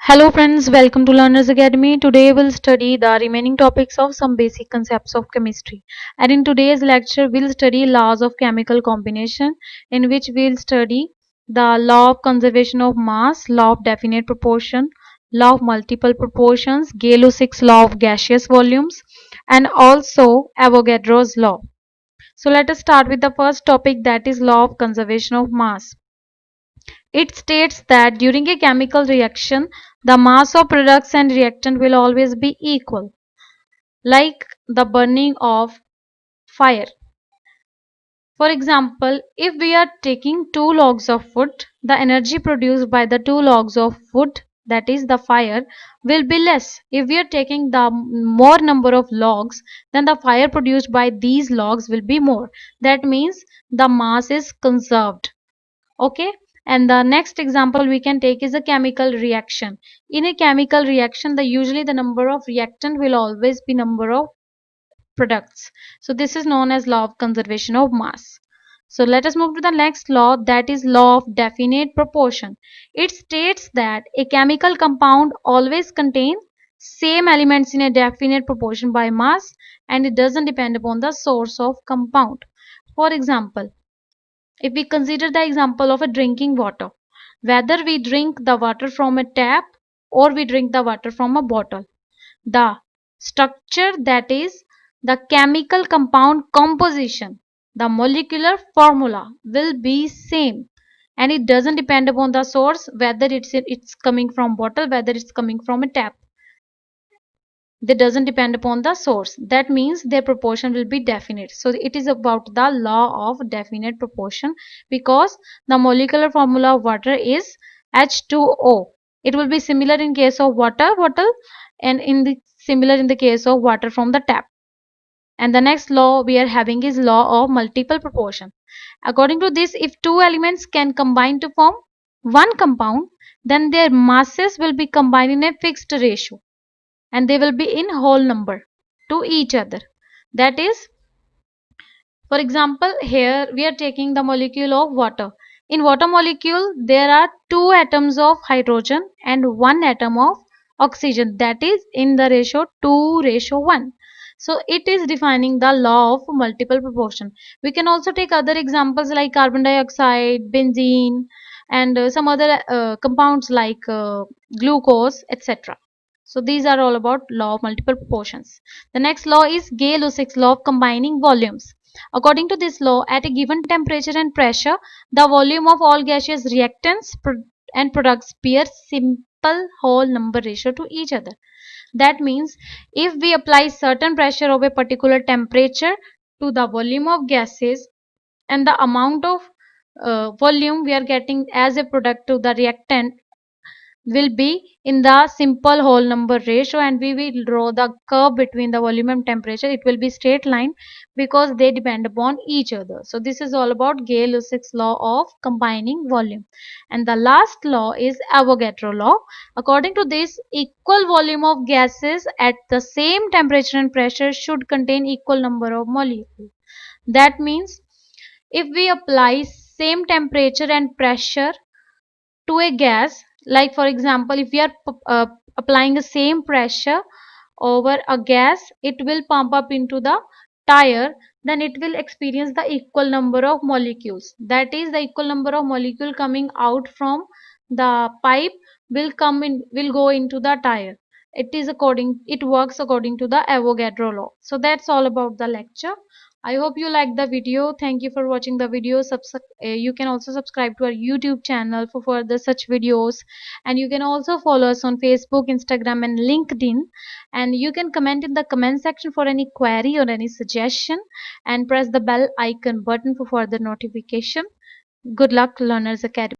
Hello friends, welcome to Learners Academy. Today we'll study the remaining topics of some basic concepts of chemistry. And in today's lecture, we'll study laws of chemical combination, in which we'll study the law of conservation of mass, law of definite proportion, law of multiple proportions, Gay-Lussac's law of gaseous volumes, and also Avogadro's law. So let us start with the first topic, that is law of conservation of mass. It states that during a chemical reaction, the mass of products and reactant will always be equal, like the burning of fire. For example, if we are taking 2 logs of wood, the energy produced by the 2 logs of wood, that is the fire, will be less. If we are taking the more number of logs, then the fire produced by these logs will be more. That means the mass is conserved. Okay, and the next example we can take is a chemical reaction. In a chemical reaction, usually the number of reactant will always be number of products. So this is known as law of conservation of mass. So let us move to the next law, that is law of definite proportion. It states that a chemical compound always contains same elements in a definite proportion by mass, and it doesn't depend upon the source of compound. For example, if we consider the example of a drinking water, whether we drink the water from a tap or we drink the water from a bottle, the structure, that is the chemical compound composition, the molecular formula will be same, and it doesn't depend upon the source, whether it's coming from bottle, whether it's coming from a tap. That doesn't depend upon the source. That means their proportion will be definite. So it is about the law of definite proportion, because the molecular formula of water is H2O. It will be similar in case of water bottle, and similar in the case of water from the tap. And the next law we are having is law of multiple proportion. According to this, if two elements can combine to form one compound, then their masses will be combined in a fixed ratio, and they will be in whole number to each other. That is, for example, here we are taking the molecule of water. In water molecule, there are 2 atoms of hydrogen and 1 atom of oxygen, that is in the ratio 2:1. So it is defining the law of multiple proportion. We can also take other examples like carbon dioxide, benzene, and some other compounds like glucose, etc. So these are all about law of multiple proportions. The next law is Gay-Lussac's law of combining volumes. According to this law, at a given temperature and pressure, the volume of all gaseous reactants and products bear simple whole number ratio to each other. That means if we apply certain pressure of a particular temperature to the volume of gases, and the amount of volume we are getting as a product to the reactant will be in the simple whole number ratio, and we will draw the curve between the volume and temperature. It will be straight line because they depend upon each other. So this is all about Gay-Lussac's law of combining volume. And the last law is Avogadro law. According to this, equal volume of gases at the same temperature and pressure should contain equal number of molecules. That means if we apply same temperature and pressure to a gas, like for example, if we are applying the same pressure over a gas, it will pump up into the tire, then it will experience the equal number of molecules. That is, the equal number of molecule coming out from the pipe will go into the tire. It works according to the Avogadro law. So that's all about the lecture. I hope you liked the video. Thank you for watching the video. You can also subscribe to our YouTube channel for further such videos, and you can also follow us on Facebook, Instagram, and LinkedIn. And you can comment in the comment section for any query or any suggestion, and press the bell icon button for further notification. Good luck, Learners Academy.